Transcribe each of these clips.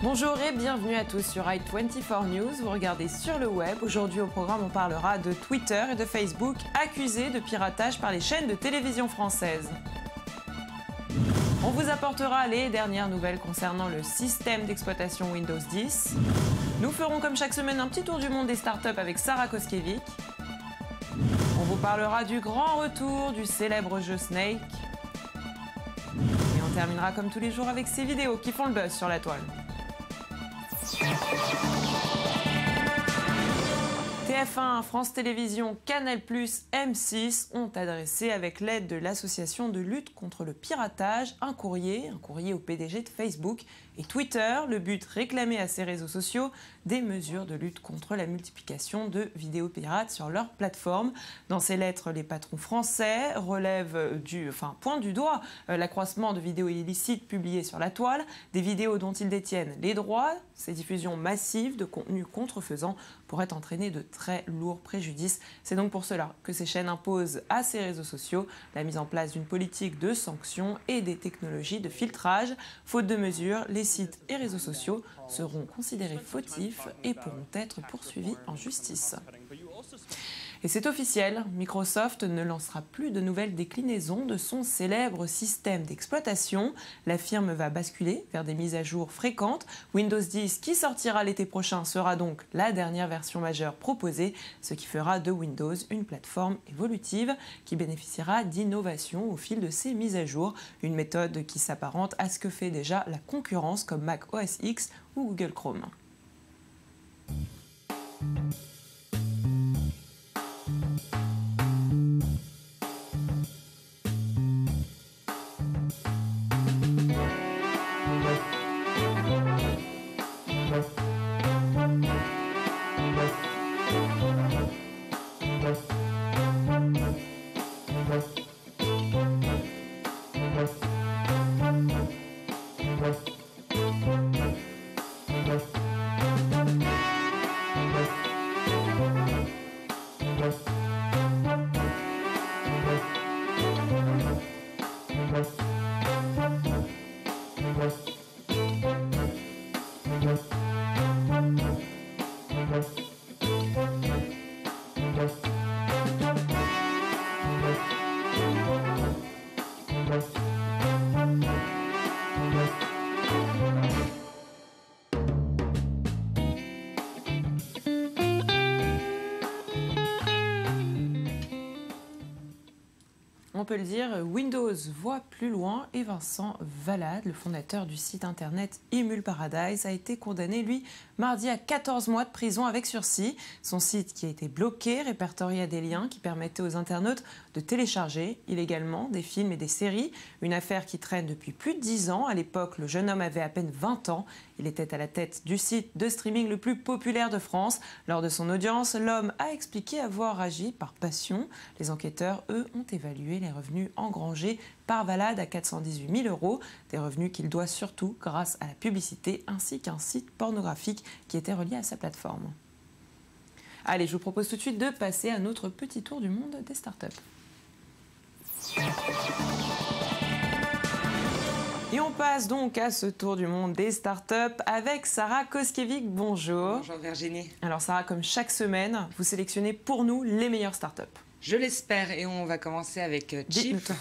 Bonjour et bienvenue à tous sur i24 News. Vous regardez sur le web. Aujourd'hui au programme, on parlera de Twitter et de Facebook accusés de piratage par les chaînes de télévision françaises. On vous apportera les dernières nouvelles concernant le système d'exploitation Windows 10. Nous ferons comme chaque semaine un petit tour du monde des startups avec Sarah Koskiewicz. On vous parlera du grand retour du célèbre jeu Snake. Et on terminera comme tous les jours avec ces vidéos qui font le buzz sur la toile. TF1, France Télévisions, Canal+, M6 ont adressé avec l'aide de l'association de lutte contre le piratage un courrier au PDG de Facebook et Twitter. Le but, réclamer à ces réseaux sociaux des mesures de lutte contre la multiplication de vidéos pirates sur leur plateforme. Dans ces lettres, les patrons français pointent du doigt l'accroissement de vidéos illicites publiées sur la toile, des vidéos dont ils détiennent les droits. Ces diffusions massives de contenus contrefaisants pourraient entraîner de très lourds préjudices. C'est donc pour cela que ces chaînes imposent à ces réseaux sociaux la mise en place d'une politique de sanctions et des technologies de filtrage. Faute de mesures, les sites et réseaux sociaux seront considérés fautifs et pourront être poursuivis en justice. Et c'est officiel, Microsoft ne lancera plus de nouvelles déclinaisons de son célèbre système d'exploitation. La firme va basculer vers des mises à jour fréquentes. Windows 10, qui sortira l'été prochain, sera donc la dernière version majeure proposée, ce qui fera de Windows une plateforme évolutive qui bénéficiera d'innovations au fil de ses mises à jour. Une méthode qui s'apparente à ce que fait déjà la concurrence comme Mac OS X ou Google Chrome. On peut le dire, Windows voit plus loin et Vincent Valade, le fondateur du site internet Emule Paradise, a été condamné, lui, mardi à 14 mois de prison avec sursis. Son site qui a été bloqué répertoriait des liens qui permettaient aux internautes de télécharger illégalement des films et des séries. Une affaire qui traîne depuis plus de 10 ans. À l'époque, le jeune homme avait à peine 20 ans. Il était à la tête du site de streaming le plus populaire de France. Lors de son audience, l'homme a expliqué avoir agi par passion. Les enquêteurs, eux, ont évalué les revenus engrangés par Valade à 418 000 €, des revenus qu'il doit surtout grâce à la publicité ainsi qu'un site pornographique qui était relié à sa plateforme. Allez, je vous propose tout de suite de passer à notre petit tour du monde des startups. Et on passe donc à ce tour du monde des startups avec Sarah Koskiewicz. Bonjour. Bonjour Virginie. Alors Sarah, comme chaque semaine, vous sélectionnez pour nous les meilleures startups. Je l'espère et on va commencer avec Chip.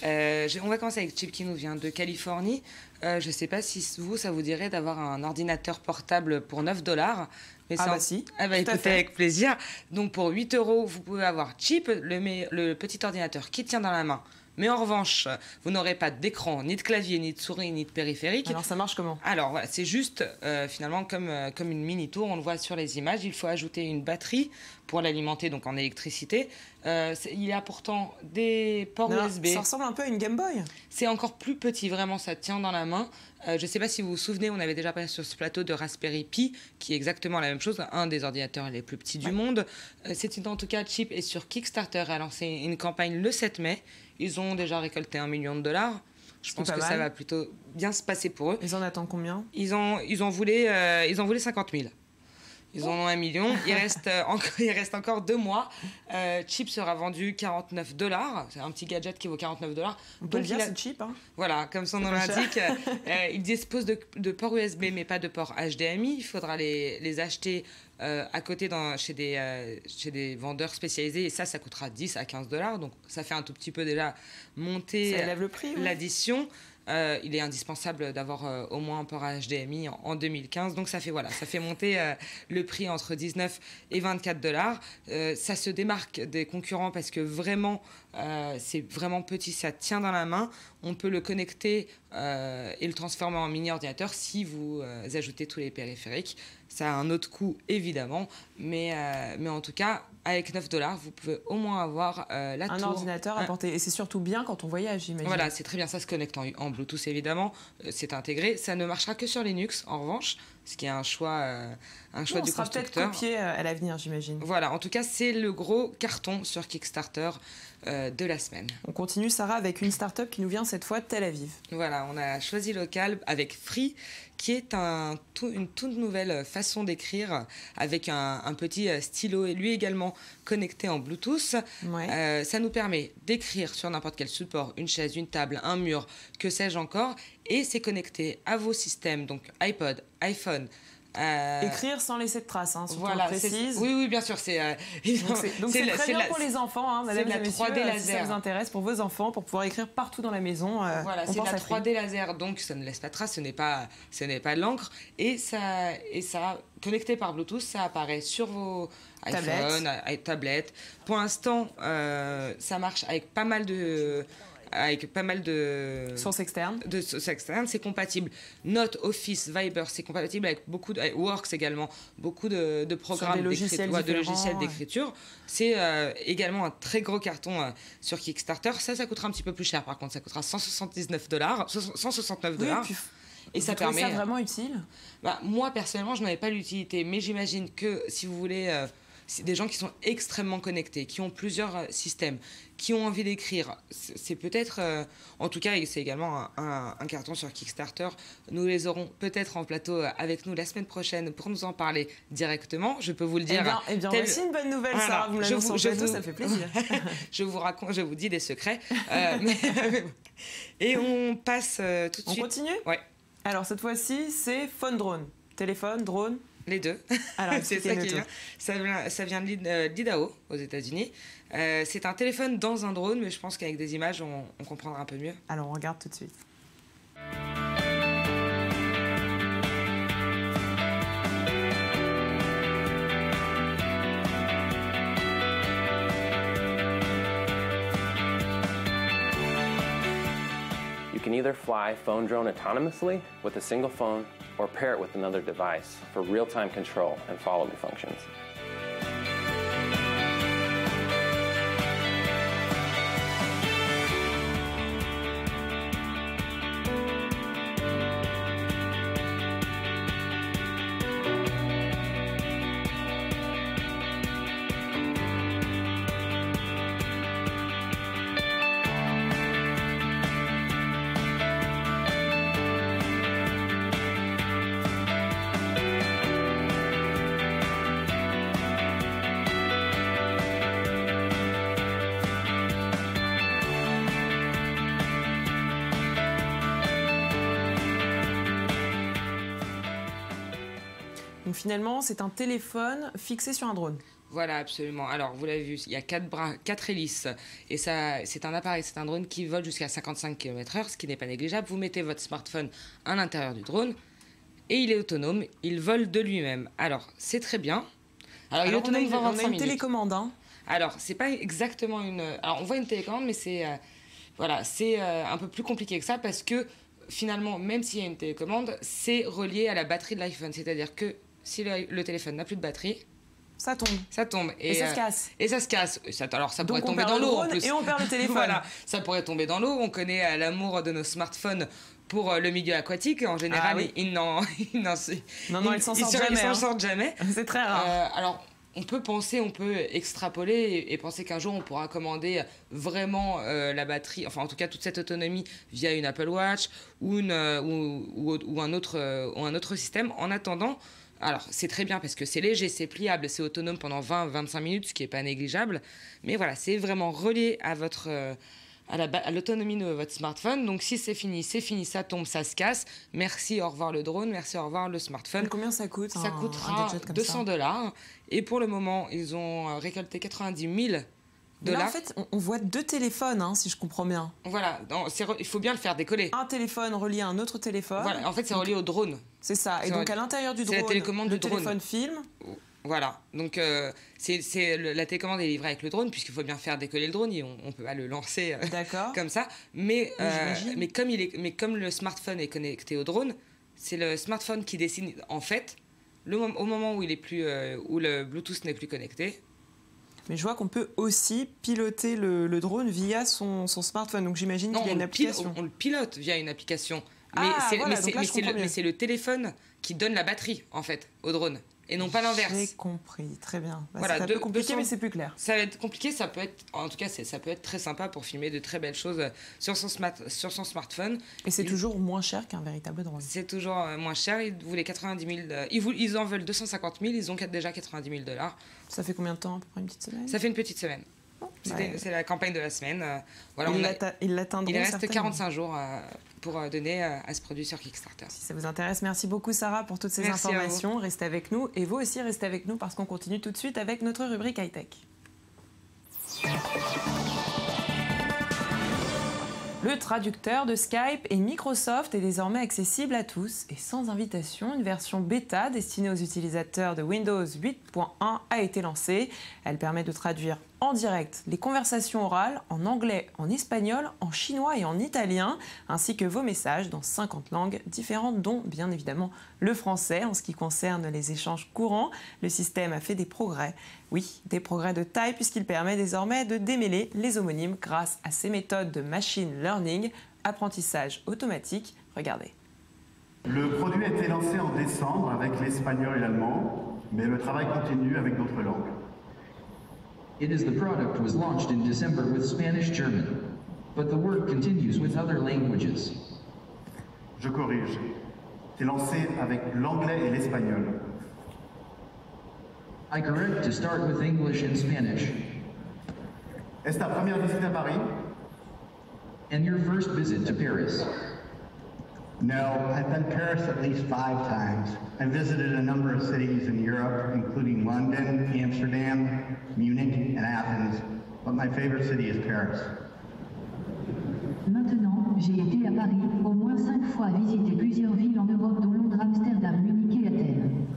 On va commencer avec Chip qui nous vient de Californie. Je ne sais pas si ça vous dirait d'avoir un ordinateur portable pour 9 $. Mais si. Ah bah écoutez, avec plaisir. Donc pour 8 €, vous pouvez avoir Chip, le petit ordinateur qui tient dans la main. Mais en revanche, vous n'aurez pas d'écran, ni de clavier, ni de souris, ni de périphérique. Alors ça marche comment? Alors voilà, c'est juste finalement comme une mini-tour, on le voit sur les images. Il faut ajouter une batterie pour l'alimenter donc en électricité. Il y a pourtant des ports USB. Ça ressemble un peu à une Game Boy. C'est encore plus petit, vraiment, ça tient dans la main. Je ne sais pas si vous vous souvenez, on avait déjà parlé sur ce plateau de Raspberry Pi, qui est exactement la même chose, un des ordinateurs les plus petits du monde. En tout cas, Chip est sur Kickstarter a lancé une campagne le 7 mai. Ils ont déjà récolté $1 million. Je pense que ça va plutôt bien se passer pour eux. Ils en attendent combien? Ils en voulaient 50 000. Ils en ont 1 million. Il reste encore 2 mois. Chip sera vendu $49. C'est un petit gadget qui vaut $49. On peut le dire, c'est cheap. Hein. Voilà, comme son nom l'indique. Il dispose de ports USB, mais pas de ports HDMI. Il faudra les acheter à côté chez des vendeurs spécialisés. Et ça coûtera $10 à $15. Donc, ça fait un tout petit peu déjà monter élève le prix, l'addition. Il est indispensable d'avoir au moins un port HDMI en 2015. Donc, ça fait monter le prix entre $19 et $24. Ça se démarque des concurrents parce que vraiment, c'est vraiment petit, ça tient dans la main. On peut le connecter et le transformer en mini-ordinateur si vous ajoutez tous les périphériques. Ça a un autre coût, évidemment, mais en tout cas, avec $9, vous pouvez au moins avoir la tour. Un ordinateur à portée. Et c'est surtout bien quand on voyage, j'imagine. Voilà, c'est très bien. Ça se connecte en Bluetooth, évidemment. C'est intégré. Ça ne marchera que sur Linux, en revanche, ce qui est un choix du constructeur. On sera peut-être copié à l'avenir, j'imagine. Voilà, en tout cas, c'est le gros carton sur Kickstarter de la semaine. On continue, Sarah, avec une start-up qui nous vient cette fois de Tel Aviv. Voilà, on a choisi local avec Free, qui est une toute nouvelle façon d'écrire avec un petit stylo et lui également connecté en Bluetooth. Ouais. Ça nous permet d'écrire sur n'importe quel support, une chaise, une table, un mur, que sais-je encore, et c'est connecté à vos systèmes, donc iPod, iPhone. Écrire sans laisser de traces, hein, surtout voilà, précise. Oui, bien sûr. Donc c'est très bien pour les enfants, hein, mesdames et messieurs, 3D laser. Si ça vous intéresse, pour vos enfants, pour pouvoir écrire partout dans la maison. Voilà, c'est de la 3D laser, donc ça ne laisse pas de traces, ce n'est pas de l'encre. Et ça, connecté par Bluetooth, ça apparaît sur vos iPhones, tablettes. Pour l'instant, ça marche avec pas mal de sources externes. C'est compatible. Note, Office, Viber, c'est compatible avec beaucoup de Works également, beaucoup de programmes de logiciels d'écriture. C'est également un très gros carton sur Kickstarter. Ça coûtera un petit peu plus cher par contre. Ça coûtera $169. Oui, et ça permet. Ça vraiment utile. Moi personnellement, je n'avais pas l'utilité, mais j'imagine que si vous voulez. C'est des gens qui sont extrêmement connectés, qui ont plusieurs systèmes, qui ont envie d'écrire. C'est peut-être, en tout cas, c'est également un carton sur Kickstarter. Nous les aurons peut-être en plateau avec nous la semaine prochaine pour nous en parler directement. Je peux vous le dire. Eh bien, voici une bonne nouvelle, Sarah. Vous l'annoncez en plateau, ça fait plaisir. je vous dis des secrets. Et on passe tout de suite. On continue ? Ouais. Alors, cette fois-ci, c'est phone drone. Téléphone, drone. Les deux. Alors, c'est ça qui vient. Ça vient d'Idaho, aux États-Unis. C'est un téléphone dans un drone, mais je pense qu'avec des images, on comprendra un peu mieux. Alors, on regarde tout de suite. You can either fly phone drone autonomously with a single phone or pair it with another device for real-time control and follow-me functions. Donc finalement, c'est un téléphone fixé sur un drone. Voilà, absolument. Alors, vous l'avez vu, il y a 4 bras, 4 hélices. Et ça, c'est un appareil, c'est un drone qui vole jusqu'à 55 km/h, ce qui n'est pas négligeable. Vous mettez votre smartphone à l'intérieur du drone et il est autonome. Il vole de lui-même. Alors, c'est très bien. Alors il est autonome on a une télécommande. Hein. Alors, c'est pas exactement une... Alors, on voit une télécommande, mais c'est un peu plus compliqué que ça parce que, finalement, même s'il y a une télécommande, c'est relié à la batterie de l'iPhone. C'est-à-dire que si le téléphone n'a plus de batterie... Ça tombe. Ça tombe. Et ça se casse. Et ça se casse. Alors, ça pourrait Donc tomber dans l'eau, en plus. Et on perd le téléphone. Voilà, ça pourrait tomber dans l'eau. On connaît l'amour de nos smartphones pour le milieu aquatique. En général, ils s'en sortent jamais. C'est très rare. Alors, on peut extrapoler et penser qu'un jour, on pourra commander vraiment la batterie, enfin, en tout cas, toute cette autonomie via une Apple Watch ou un autre système. En attendant, Alors, c'est très bien parce que c'est léger, c'est pliable, c'est autonome pendant 20-25 minutes, ce qui n'est pas négligeable. Mais voilà, c'est vraiment relié à votre... à l'autonomie de votre smartphone. Donc, si c'est fini, ça tombe, ça se casse. Merci, au revoir le drone, merci, au revoir le smartphone. Et combien ça coûte? Ça coûtera $200. Et pour le moment, ils ont récolté 90 000 $. Là, en fait, on voit 2 téléphones, hein, si je comprends bien. Voilà, il faut bien le faire décoller. Un téléphone relié à un autre téléphone. Voilà, en fait, c'est relié au drone. C'est ça. Et donc, à l'intérieur du drone, la télécommande le du drone. téléphone filme. Voilà, donc la télécommande est livrée avec le drone, puisqu'il faut bien faire décoller le drone, et on ne peut pas le lancer comme ça. Mais comme le smartphone est connecté au drone, c'est le smartphone qui décide, en fait, au moment où, où le Bluetooth n'est plus connecté. Mais je vois qu'on peut aussi piloter le drone via son smartphone, donc j'imagine qu'il y a une application. On le pilote via une application, mais c'est le téléphone qui donne la batterie, en fait, au drone. Et non pas l'inverse. J'ai compris, très bien. Voilà, c'est un peu compliqué, mais c'est plus clair. Ça va être compliqué, ça peut être, en tout cas, ça peut être très sympa pour filmer de très belles choses sur son smartphone. Et c'est toujours moins cher qu'un véritable drone. C'est toujours moins cher. Ils voulaient 90 000. Ils en veulent 250 000. Ils ont déjà 90 000 $. Ça fait combien de temps, à peu près, une petite semaine? Ça fait une petite semaine. C'est la campagne de la semaine. Voilà, ils l'atteindront. Il reste 45 jours pour donner à ce produit sur Kickstarter. Si ça vous intéresse, merci beaucoup Sarah pour toutes ces informations. Restez avec nous et vous aussi restez avec nous parce qu'on continue tout de suite avec notre rubrique high-tech. Le traducteur de Skype et Microsoft est désormais accessible à tous et sans invitation. Une version bêta destinée aux utilisateurs de Windows 8.1 a été lancée. Elle permet de traduire en direct les conversations orales en anglais, en espagnol, en chinois et en italien, ainsi que vos messages dans 50 langues différentes, dont bien évidemment le français. En ce qui concerne les échanges courants, le système a fait des progrès. Oui, des progrès de taille puisqu'il permet désormais de démêler les homonymes grâce à ces méthodes de machine learning, apprentissage automatique. Regardez. Le produit a été lancé en décembre avec l'espagnol et l'allemand, mais le travail continue avec d'autres langues. The product was launched in December with Spanish-German, but the work continues with other languages. Je corrige. C'est lancé avec l'anglais et l'espagnol. I correct to start with English and Spanish. Est-ce ta première visite à Paris? And your first visit to Paris? No, I've been to Paris at least 5 times. I visited a number of cities in Europe, including London, Amsterdam, Munich, and Athens, but my favorite city is Paris. Maintenant, j'ai été à Paris au moins 5 fois, visité plusieurs villes en Europe, dont Londres, Amsterdam, Munich et Athènes.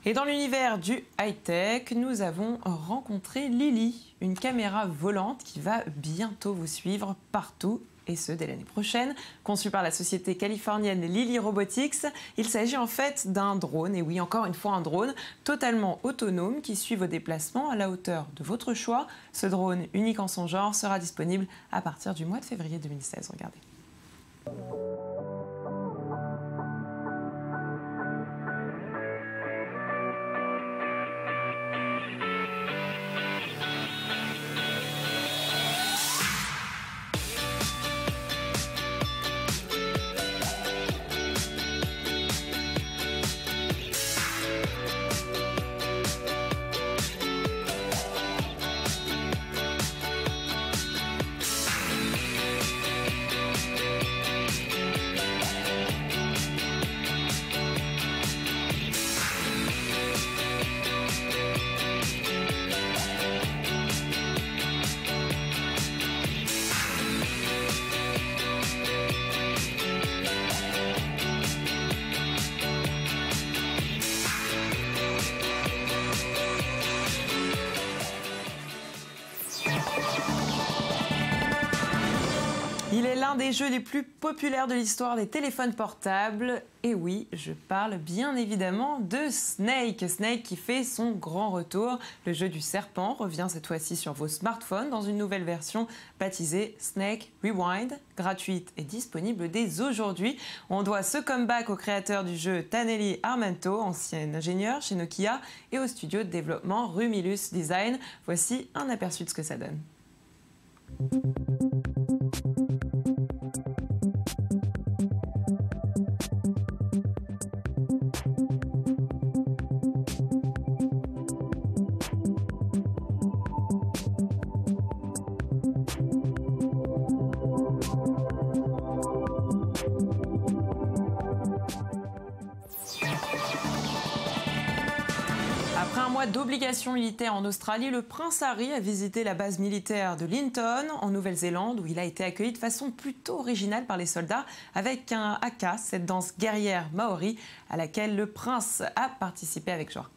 Et dans l'univers du high-tech, nous avons rencontré Lily, une caméra volante qui va bientôt vous suivre partout, et ce dès l'année prochaine. Conçu par la société californienne Lily Robotics, il s'agit en fait d'un drone, et oui, encore une fois un drone, totalement autonome qui suit vos déplacements à la hauteur de votre choix. Ce drone, unique en son genre, sera disponible à partir du mois de février 2016. Regardez. Il est l'un des jeux les plus populaires de l'histoire des téléphones portables. Et oui, je parle bien évidemment de Snake. Snake qui fait son grand retour. Le jeu du serpent revient cette fois-ci sur vos smartphones dans une nouvelle version baptisée Snake Rewind, gratuite et disponible dès aujourd'hui. On doit ce comeback au créateur du jeu Taneli Armento, ancien ingénieur chez Nokia, et au studio de développement Rumilus Design. Voici un aperçu de ce que ça donne. pas d'obligation militaire en Australie, le prince Harry a visité la base militaire de Linton, en Nouvelle-Zélande, où il a été accueilli de façon plutôt originale par les soldats avec un haka, cette danse guerrière maori à laquelle le prince a participé avec joie.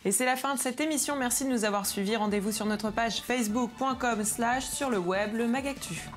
Et c'est la fin de cette émission. Merci de nous avoir suivis. Rendez-vous sur notre page facebook.com/sur le web, le MAG Actu.